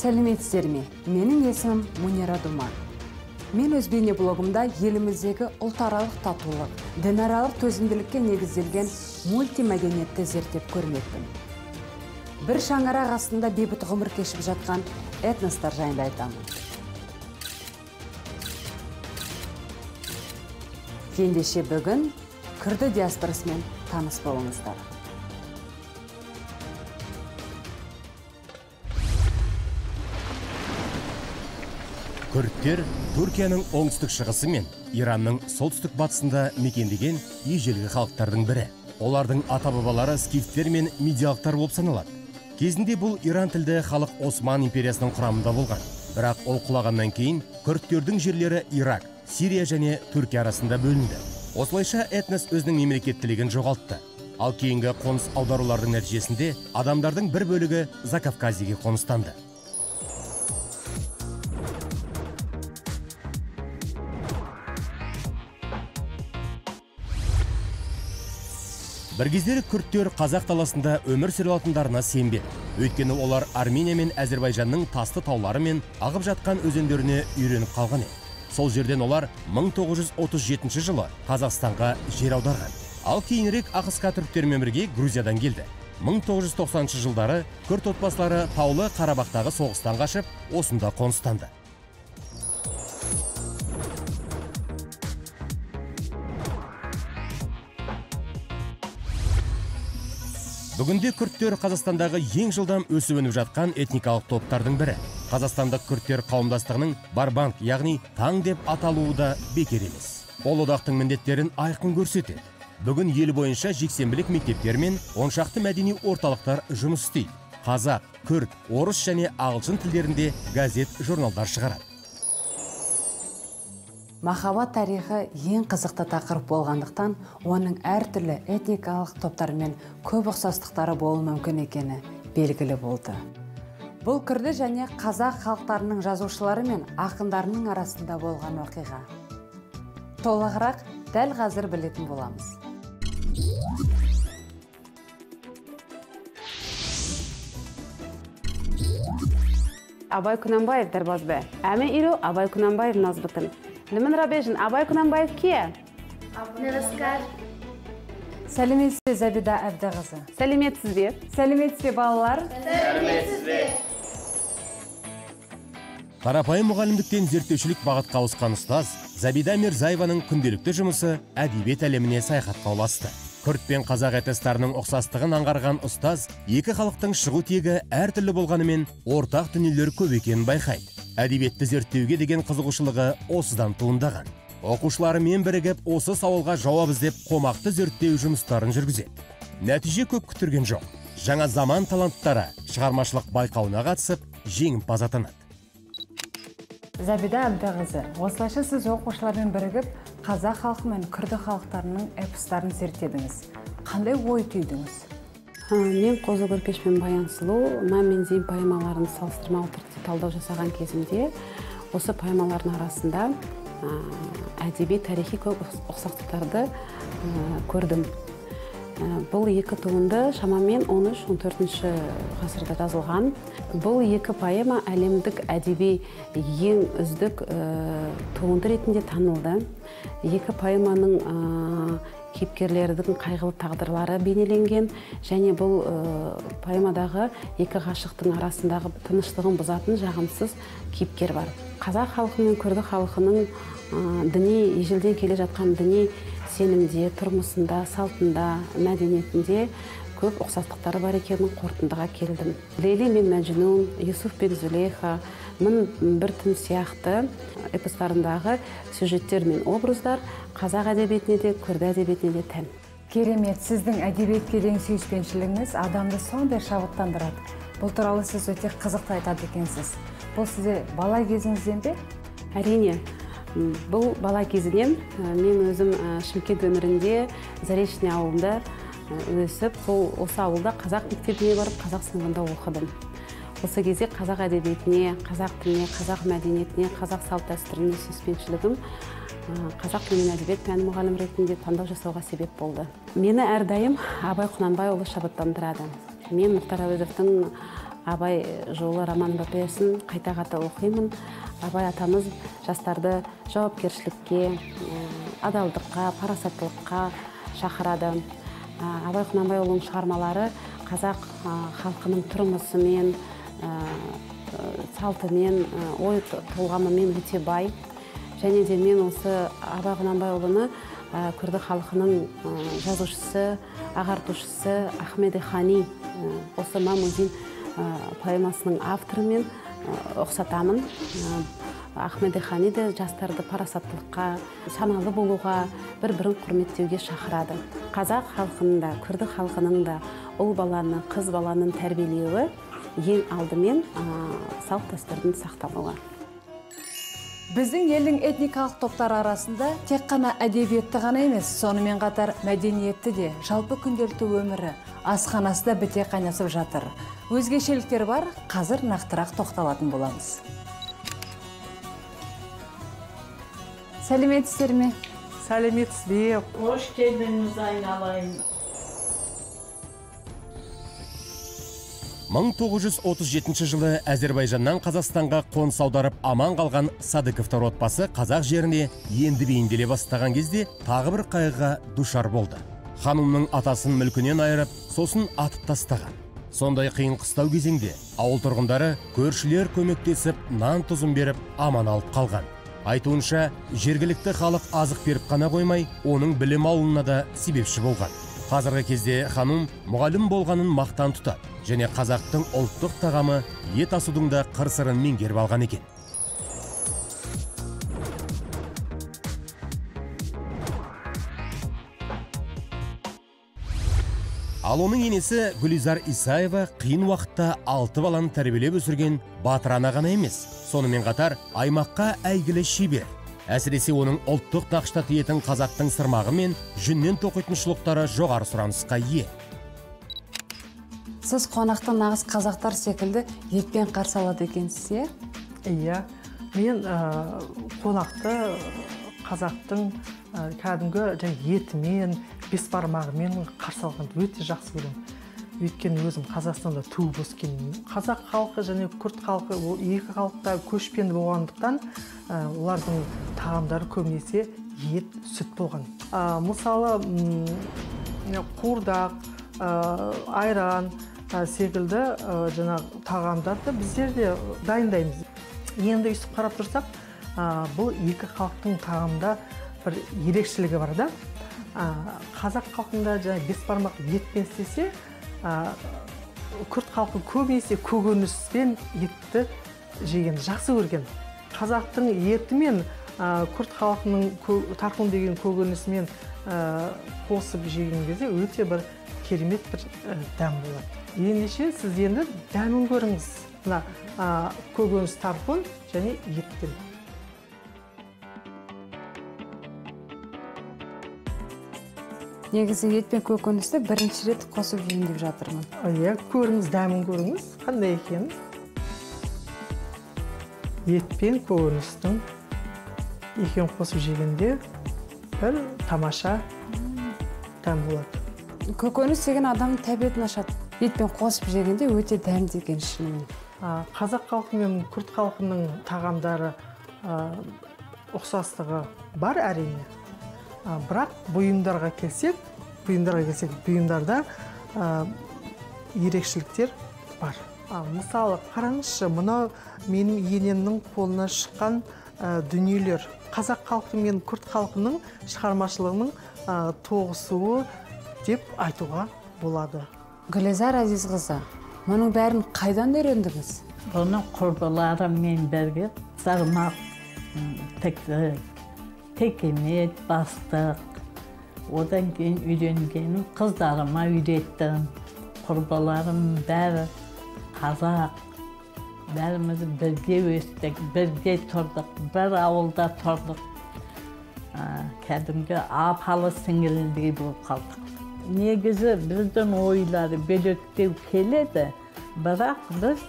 Сәлеметсіздерме? Менің есімім Мунира Думан. Мен өз бейнеблогымда еліміздегі ұлтаралық татулық, дінаралық төзімділікке негізделген мультимәдениетті зерттеп көрмекпін. Бір шаңырақ астында бейбіт ғұмыр кешіп жатқан этностар жайында айтамын. Ендеше бүгін күрді диаспорасымен таныс болыңыздар. Күрдтер Түркияның оңтүстік шығысы мен Иранның солтүстік батысында мекендеген ежелгі халықтардың бірі. Олардың ата-бабалары скифтер мен мидиялықтар болып саналады. Кезінде бұл Иран тілді халық Осман империясының құрамында болған. Бірақ ол құлағаннан кейін күрдтердің жерлері Ирак, Сирия және Түркия арасында бөлінді. Осылайша этнос өзінің мемлекеттілігін жоғалтты. Ал кейінгі қоныс аударулардың нәтижесінде адамдардың бір бөлігі Закавказьеге қоныстанды. Бір кездері күрдтер қазақ даласында өмір сүре алатындарына сенбеді. Өйткені олар Армения мен Әзербайжанның тасты таулары мен ағып жатқан өзендеріне үйреніп қалған еді. Сол жерден олар 1937 жылы Қазақстанға жер аударған. Ал кейінірек АХСК түріктермен бірге Грузиядан келді. 1990 жылдары күрд отбасылары таулы Қарабақтағы соғыстан қашып, осында қоныстанды. Бүгінде күрдтер Қазақстандағы ең жылдам өсіп-өніп жатқан этникалық топтардың бірі. Қазақстандық күрдтер қауымдастығының Барбанг, яғни таң деп аталуы да бекер емес. Ол одақтың міндеттерін айқын көрсетеді. Бүгін ел бойынша жексенбілік мектептер мен оншақты мәдени орталықтар жұмыс істейді. Қазақ, күрд, орыс және ағылшын тілдерінде газет, журналдар шығарады. Махаббат тарихы ең қызықты тақырып болғандықтан, оның әртүрлі этникалық топтармен көп ұқсастықтары болуы мүмкін екені белгілі болды. Бұл күрді және қазақ халықтарының жазушылары мен ақындарының арасында болған оқиға. Толығырақ дәл қазір білетін боламыз. Абай Кунанбаев дарбазбе. Әме иру Абай Кунанбаев назбытын. Лімін Рабежін, Абай Кунанбаев ке? Неваскар. Сәлеметсіз бе, Забида Әбдіқызы? Сәлеметсіз бе? Сәлеметсіз бе, балалар? Сәлеметсіз бе? Қарапайым мұғалімдіктен зерттеушілік бағытқа ауысқан ұстаз Забида Мирзаеваның күнделікті жұмысы әдебиет әлеміне саяхатқа ұласты. Күрд пен қазақ этностарының ұқсастығын аңғарған ұстаз екі халықтың шығу тегі әртүрлі болғанымен ортақ дүниелер көп екенін байқайды. Әдебиетті зерттеуге деген қызығушылығы осыдан туындаған. Оқушыларымен бірігіп осы сауалға жауап іздеп қомақты зерттеу жұмыстарын жүргізеді. Нәтиже көп күттірген жоқ. Жаңа заман таланттары шығармашылық байқауына қатысып, жеңімпаз атанады. Забида Әбдіқызы, осылайша сіз оқушылармен бірігіп, қазақ халқы мен күрді халықтарының эпостарын зерттедіңіз. Қандай ой түйдіңіз? Мен Қозы Көрпеш пен Баян Сұлу, Мән мен Зейін поэмаларын салыстырмалы түрде талдау жасаған кезімде, осы поэмалардың арасында әдеби тарихи көп ұқсастықтарды көрдім. Бұл екі туынды шамамен 13-14 ғасырда жазылған. Бұл екі поэма әлемдік әдеби ең үздік туынды ретінде танылды. Екі поэманың кейіпкерлердің қайғылы тағдырлары бейнеленген, және бұл поэмадағы екі ғашықтың арасындағы тыныштығын бұзатын жағымсыз кейіпкер бар. Қазақ халқы мен күрді халқының діни, ежелден келе жатқан діни сенімде, тұрмысында, салтында, мәдениетінде көп ұқсастықтары бар екенін қорытындыға келдім. Лейли мен Мәжнун, Юсуф пен Зулейха, Мың бір түн сияқты эпостарындағы сюжеттер мен образдар қазақ әдебиетіне де, күрді әдебиетіне де тән. Керемет, сіздің әдебиетке деген сүйіспеншілігіңіз адамды сондай шабыттандырады. Бұл туралы сіз өте қызықты айтады екенсіз. Бұл сізде бала кезіңізден бе? Әрине, бұл бала кезінен. Мен өзім Шымкент өңірінде Заречный ауылында өсіп, осы ауылда қазақ мектебіне барып, қазақ сыныбында оқыдым. Осы кезде қазақ әдебиетіне, қазақ тіліне, қазақ мәдениетіне, қазақ салт дәстүріне сүйіспеншілігім қазақ тілі мен әдебиет пәні мұғалім ретінде таңдау жасауға себеп болды. Мені әрдайым Абай Құнанбайұлы шабыттандырады. Мен Мұхтар Әуезовтің Абай жолы роман эпопеясын қайта оқимын. Абай атамыз жастарды жауапкершілікке, адалдыққа, парасаттылыққа шақырады. Абай Құнанбайұлының шығармалары қазақ халқының тұрмысымен, салтымен, ой толғамымен өте бай. Және де мен осы Абай Құнанбайұлыны күрді халқының жазушысы, ағартушысы Ахмеди Хани, осы Мамузин поэмасының авторымен ұқсатамын. Ахмеди Хани де жастарды парасаттылыққа, саналы болуға, бір-бірін құрметтеуге шақырады. Қазақ халқының да, күрді халқының да ұл баланы, қыз баланың тәрбиелеуі ең алдымен салт дәстүрдің сақталуы. Біздің елдің этникалық топтар арасында тек қана әдебиетті ғана емес, сонымен қатар мәдениетті де, жалпы күнделікті өмірі, асханасы да біте қайнасып жатыр. Өзгешеліктер бар, қазір нақтырақ тоқталатын боламыз. Сәлеметсіздер ме? Сәлеметсіз. Қош келдіңіз айналайын. 1937 жылы Әзербайжаннан Қазақстанға қоныс аударып аман қалған Садыковтар отбасы қазақ жеріне енді бейімделе бастаған кезде тағы бір қайғыға душар болды. Ханымның атасын мүлкінен айырып, сосын атып тастаған. Сондай қиын қыстау кезеңде ауыл тұрғындары көршілер көмектесіп, нан тұзын беріп аман алып қалған. Айтуынша, жергілікті халық азық беріп қана қоймай, оның білім алуына да себепші болған. Қазіргі кезде ханым мұғалім болғанын мақтан тұтады, және қазақтың ұлттық тағамы ет асудың да қыр-сырын меңгеріп алған екен. Ал оның енесі Гүлизар Исаева қиын уақытта 6 баланы тәрбиелеп өсірген батыр ана ғана емес, сонымен қатар аймаққа әйгілі шебер. Әсіресе оның ұлттық нақышта тиетін қазақтың сырмағы мен жүннен тоқитын шұлықтары жоғары сұранысқа ие. Сіз қонақтың нағыз қазақтар секілді етпен қарсы алады екенсіз, Иә, мен қонақты қазақтың кәдімгі етімен, бесбармағымен қарсы алғанды өте жақсы көремін. Өйткені өзім Қазақстанда туып өскенмін. Қазақ халқы және күрд халқы, ол екі халықта көшпенді болғандықтан, олардың тағамдары көбінесе ет, сүт болған. Мысалы, қуырдақ, айран секілді жаңағы тағамдарды біздер де дайындаймыз. Енді үстіп қарап тұрсақ, бұл екі халықтың тағамда бір ерекшелігі бар да. Қазақ халқында жаңағы бесбармақ етпен істесе, күрд халқы көбінесе көкөніспен етті жеген жақсы көрген. Қазақтың еті мен күрд халқының тақым деген көкөнісімен қосып жеген кезде өте бір керемет бір дәм болады. Ендеше сіз енді дәмін көріңіз. Мына көкөніс тархун және еттен. Негізі ет пен көкөністі бірінші рет қосып жейін деп жатырмын. Иә, көріңіз, дәмін көріңіз, қандай екенін. Ет пен көкөністің екеуін қосып жегенде бір тамаша дәм болады. Көкөніс деген адамның тәбетін ашады. Етпен қосып жегенде өте дәмді екен шынымен. Қазақ халқы мен күрд халқының тағамдары ұқсастығы бар әрине. Бірақ бұйымдарға келсек, бұйымдарда ерекшеліктер бар. Мысалы, қараңызшы, мынау менің енемнің қолына шыққан дүниелер. Қазақ халқы мен күрд халқының шығармашылығының тоғысуы деп айтуға болады. Гүлизар Азизқызы, мұның бәрін қайдан үйрендіңіз? Бұны құрбыларыммен бірге сармақ, текемет, бастық. Одан кейін үйренгенім қыздарыма үйреттім. Құрбыларым бәрі қазақ. Бәріміз бірге өстік, бірге тұрдық, бір ауылда тұрдық. Кәдімгі апалы сіңіліндей болып қалдық. Негізі біздің ойлары бөлектеу келеді, бірақ біз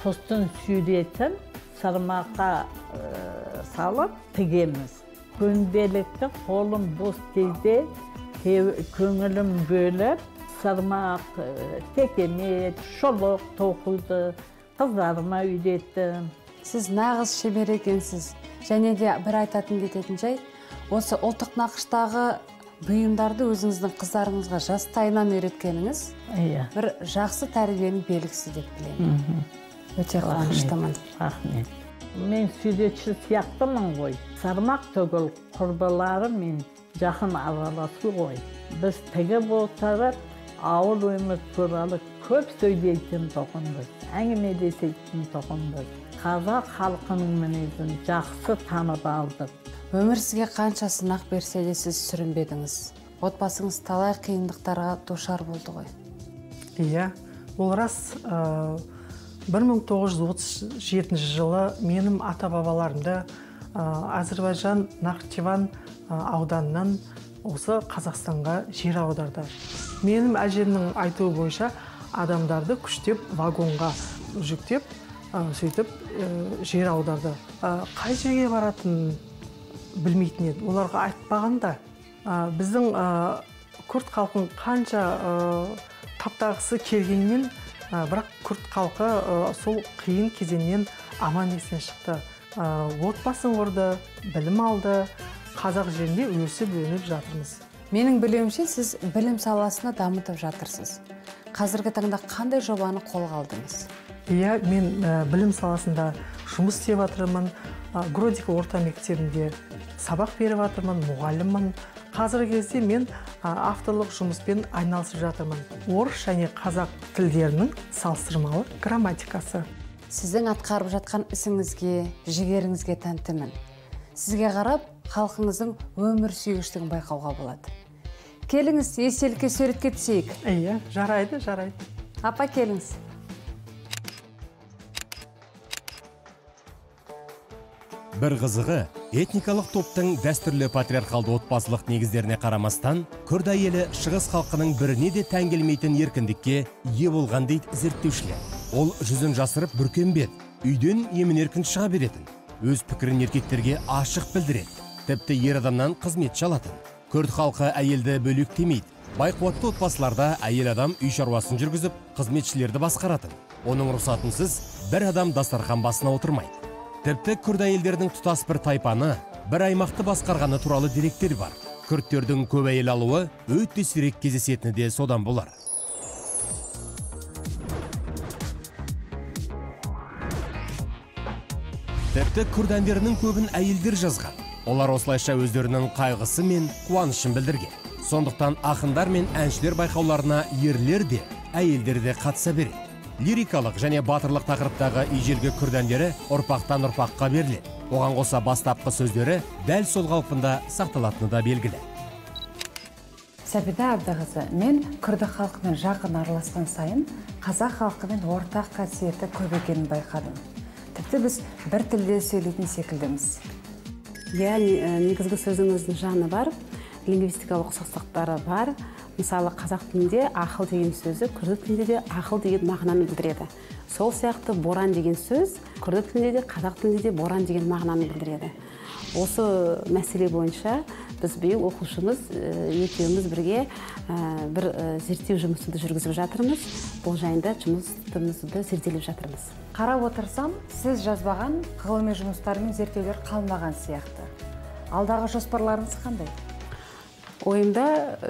құстың суретін сармаққа салып тігеміз. Күнделікті қолым бос кезде көңілім бөліп сармақ, текемет, шолақ тоқуды, қыздарыма үйреттім. Сіз нағыз шебер екенсіз. Және де бір айтатын кететін жай, осы ұлттық нақыштағы бұйымдарды өзіңіздің қыздарыңызға жастайынан үйреткеніңіз бір жақсы тәрбиенің белгісі деп білемін. Өте қуаныштымын. Рахмет. Мен суретші сияқтымын ғой. Сармақ төгіл құрбылары мен жақын араласу ғой. Біз тігі болсарып, ауыр өмір туралы көп сөйлейтін тоқынбыз, әңгімелесетін тоқынбыз. Қазақ халқының мінезін жақсы танып алдық. Өмір сізге қанша сынақ берсе де сіз сүрінбедіңіз. Отбасыңыз талай қиындықтарға душар болды ғой. Иә, ол рас. 1937 жылы менің ата-бабаларымды Әзірбайжан Нахчыван ауданынан осы Қазақстанға жер аударды. Менің әжемнің айтуы бойынша адамдарды күштеп вагонға жүктеп, сөйтіп жер аударды. Қай жерге баратын білмейтін еді. Оларға айтпағанда біздің күрд халқын қанша таптағысы келгенмен, бірақ күрд халқы сол қиын кезеңнен аман есен шықты. Отбасын құрды, білім алды, қазақ жерінде өсіп-өніп жатырмыз. Менің білуімше, сіз білім саласына дамытып жатырсыз. Қазіргі таңда қандай жобаны қолға алдыңыз? Иә, мен білім саласында жұмыс істеп жатырмын. Гродика орта мектебінде сабақ беріп жатырмын, мұғаліммін. Қазіргі кезде мен авторлық жұмыспен айналысып жатырмын. Орыс және қазақ тілдерінің салыстырмалы грамматикасы. Сіздің атқарып жатқан ісіңізге, жігеріңізге тәнтімін. Сізге қарап, халқыңыздың өмір сүйгіштігін байқауға болады. Келіңіз, естелікке суретке түсейік. Иә, жарайды. Апа, келіңіз. Бір қызығы, этникалық топтың дәстүрлі патриархалды отбасылық негіздеріне қарамастан, күрд әйелі шығыс халқының біріне де тән келмейтін еркіндікке ие болған дейді зерттеушілер. Ол жүзін жасырып бүркенбеді, үйден емін-еркін шыға беретін, өз пікірін еркектерге ашық білдіреді, тіпті ер адамнан қызметші алатын. Күрд халқы әйелді бөлектемейді. Байқуатты отбасыларда әйел адам үй шаруасын жүргізіп, қызметшілерді басқаратын. Оның рұқсатынсыз бір адам дастархан басына отырмайды. Тіпті күрд әйелдердің тұтас бір тайпаны, бір аймақты басқарғаны туралы деректер бар. Күрдтердің көп әйел алуы өте сирек кездесетіні де содан болар. Тіпті күрд әндерінің көбін әйелдер жазған. Олар осылайша өздерінің қайғысы мен қуанышын білдірген. Сондықтан ақындар мен әншілер байқауларына ерлер де, әйелдер де қатыса береді. Лирикалық және батырлық тақырыптағы ежелгі күрд әндері ұрпақтан ұрпаққа беріледі. Оған қоса бастапқы сөздері дәл сол қалпында сақталатыны да белгілі. Сәбида Абдығызы, мен күрді халқымен жақын араласқан сайын, қазақ халқымен ортақ қасиеті көп екенін байқадым. Тіпті біз бір тілде сөйлейтін секілдіміз. Иә, негізгі сөзіңіздің жаны бар, лингвистикалық ұқсастықтары бар. Мысалы, қазақ тілінде ақыл деген сөзі күрді тілінде де ақыл деген мағынаны білдіреді. Сол сияқты боран деген сөз күрді тілінде де қазақ тілінде де боран деген мағынаны білдіреді. Осы мәселе бойынша біз биыл оқушымыз екеуміз бірге бір зерттеу жұмысымызды жүргізіп жатырмыз. Бұл жайында жұмысымызды зерделеп жатырмыз. Қарап отырсам, сіз жазбаған ғылыми жұмыстар мен зерттеулер қалмаған сияқты. Алдағы жоспарларыңыз қандай? Ойымда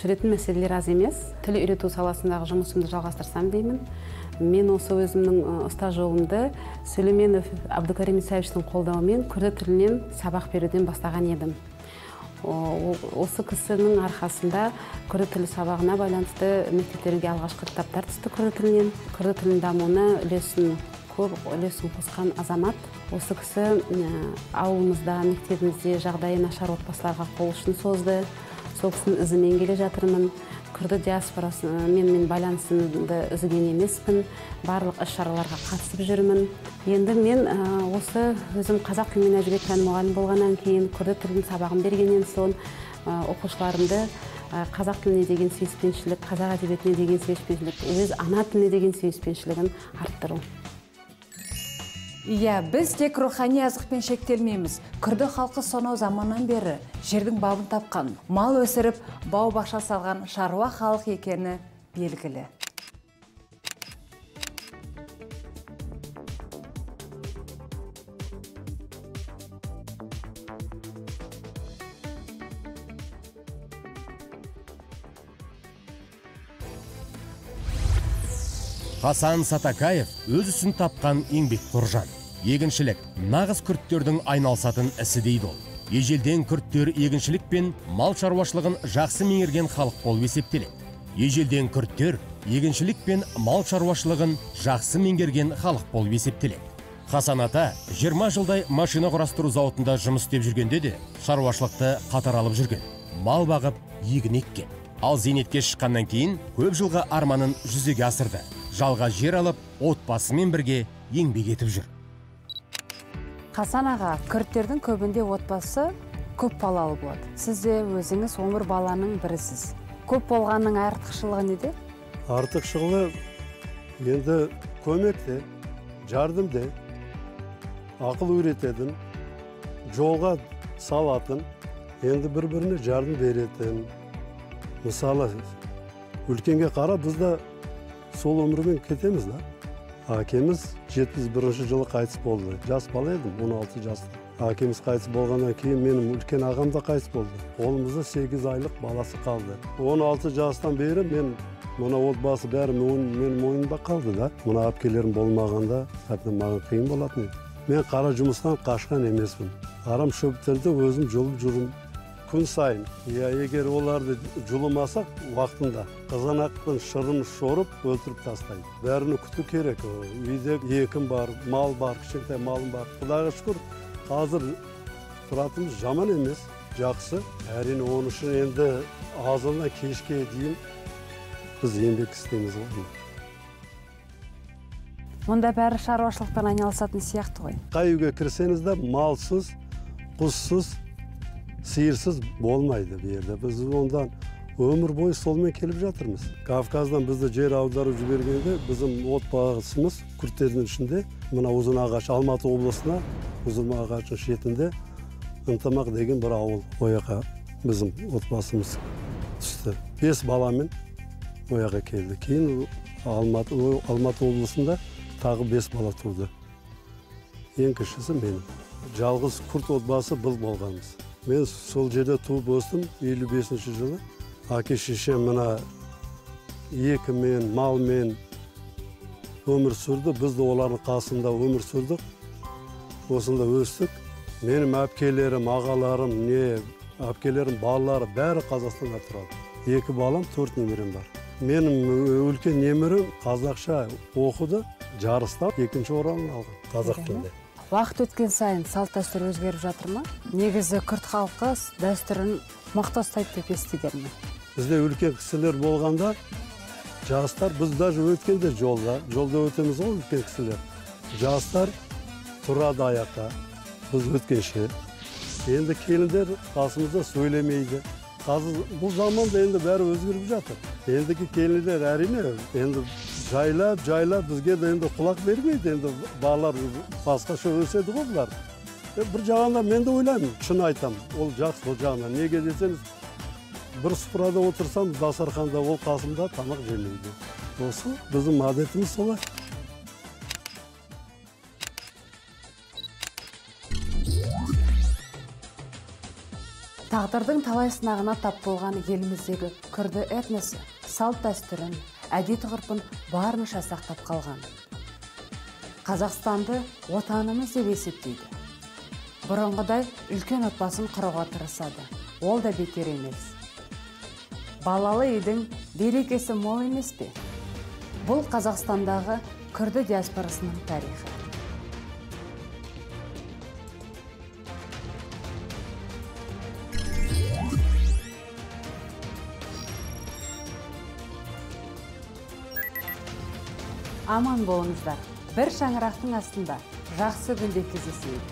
жүретін мәселелер аз емес. Тіл үйрету саласындағы жұмысымды жалғастырсам деймін. Мен осы өзімнің ұстаз жолымды Сүлейменов Абдукарим Исаевичтің қолдауымен күрді тілінен сабақ беруден бастаған едім. Осы кісінің арқасында күрді тілі сабағына байланысты мектептерге алғашқы кітаптар түсті күрді тілінен. Күрді тілінің дамуына үлесін қосқан азамат. Осы кісі ауылымызда, мектебімізде жағдайы нашар отбасыларға қол ұшын созды. Сол кісінің ізімен келе жатырмын. Күрді диаспорасымен байланысымды үзген емеспін. Барлық іс-шараларға қатысып жүрмін. Енді мен осы өзім қазақ тілі мен әдебиет пәні мұғалім болғаннан кейін күрді тілінің сабағын бергеннен соң оқушыларымды қазақ тіліне деген сүйіспеншілік, қазақ әдебиетіне деген сүйіспеншілік, өз ана тіліне деген сүйіспеншілігін арттыру. Иә, біз тек рухани азықпен шектелмейміз. Күрді халқы сонау заманнан бері жердің бабын тапқан, мал өсіріп, бау-бақша салған шаруа халық екені белгілі. Хасан Сатакаев өз ісін тапқан еңбек тұржан. Егіншілік нағыз күрттердің айналысатын ісі дейді ол. Ежелден күрттер егіншілік пен мал шаруашылығын жақсы меңгерген халық болып есептеледі. Ежелден күрттер егіншілік пен мал шаруашылығын жақсы меңгерген халық болып есептеледі. Хасан ата 20 жылдай машина құрастыру зауытында жұмыс істеп жүргенде де шаруашылықты қатар алып жүрген. Мал бағып, егін еккен. Ал зейнетке шыққаннан кейін көп жылға арманын жүзеге асырды. Жалға жер алып, отбасымен бірге еңбек етіп жүр. Хасан аға, күрттердің көбінде отбасы көп балалы болады. Сіз де өзіңіз 11 баланың бірісіз. Көп болғанның артықшылығы неде? Артықшылығы енді көмекте, жардымде, ақыл үйрететін, жолға салатын, енді бір-біріне жардым беретін. Мысалы, үлкенге қара бізді сол өмірмен кетеміз да. Әкеміз 71 жылы қайтыс болды. Жас бала едім, 16 жаста. Әкеміз қайтыс болғаннан кейін менің үлкен ағам да қайтыс болды. Қолымызда 8 айлық баласы қалды. 16 жастан бері мен мына отбасы бәрі менің мойнымда қалды да. Мына әпкелерім болмағанда әбден маған қиын болатын еді. Мен қара жұмыстан қашқан емеспін. Арам шөптерді өзім жұлып жүрмін. Күн сайын, егер оларды жұлымасақ уақытында қызанақтың шырын шорып өлтіріп тастайды. Бәріні күту керек. Үйде екім бар, мал бар, кішкентай малым бар. Құдайға шүкір, қазір тұратымыз жаман емес, жақсы. Әрине оның үшін енді азынан кешке дейін біз еңбек істейміз ғой. Мұнда бәрі шаруашылықтан айналысатын сияқты ғой. Қай үйге кірсеңіз де малсыз, құссыз, сиырсыз болмайды берді. Біз ондан өмір бойы солмен келіп жатырмыз. Кавказдан бізді жер аударып жібергенде біздің отбасымыз күрттердің ішінде мына Ұзынағаш, Алматы облысына Ұзынағаштың шетінде Ынтымақ деген бір ауыл ояқа біздің отбасымыз түсті. 5 баламен ояқа келді. Кейін Алматы облысында тағы 5 бала туды. Ең кішісі мен. Жалғыз күрт отбасы біз болғанбыз. Мен сол жерде туып өстім 55 жылы. Әке шешем мына екімен, малмен өмір сүрді. Біз де олардың қасында өмір сүрдік. Осында өстік. Менің әпкелерім, ағаларым, әпкелерім, балалары бәрі Қазақстанда тұрады. 2 балам, 4 немерем бар. Менің үлкен немерем қазақша оқыды, жарыста 2-ші орын алған қазақ тілінде. Уақыт өткен сайын салт дәстүр өзгеріп жатыр ма? Негізі күрт халқы дәстүрін мықты ұстайды деп естігенмін. Бізде үлкен кісілер болғанда, жастар, біз даже өткенде жолда өтеміз ғой үлкен кісілер. Жастар тұрады аяққа, біз өткенше. Енді келіндер қасымызда сөйлемейді. Қазір бұл заманда енді бәрі өзгеріп жатыр. Ендікі келіндер әрине, енді жайлап бізге де енді құлақ бермейді. Енді балалар басқаша өседі ғой бұлар. Бір жағында мен де ойлаймын, шын айтам, ол жақсы ол жағынан. Неге десеңіз, бір сұрада отырсам, дастарханда ол қасымда тамақ жемейді. Осы біздің әдетіміз солай. Тағдырдың талай сынағына тап болған еліміздегі күрді этносы салт дәстүрін, әдет-ғұрпын барынша сақтап қалған. Қазақстанды отанымыз деп есептейді. Бұрынғыдай үлкен отбасын құруға тырысады. Ол да бекер емес. Балалы үйдің берекесі мол емес пе? Бұл Қазақстандағы күрді диаспорасының тарихы. Аман болыңыздар. Бір шаңырақтың астында жақсы күнде кездесейік.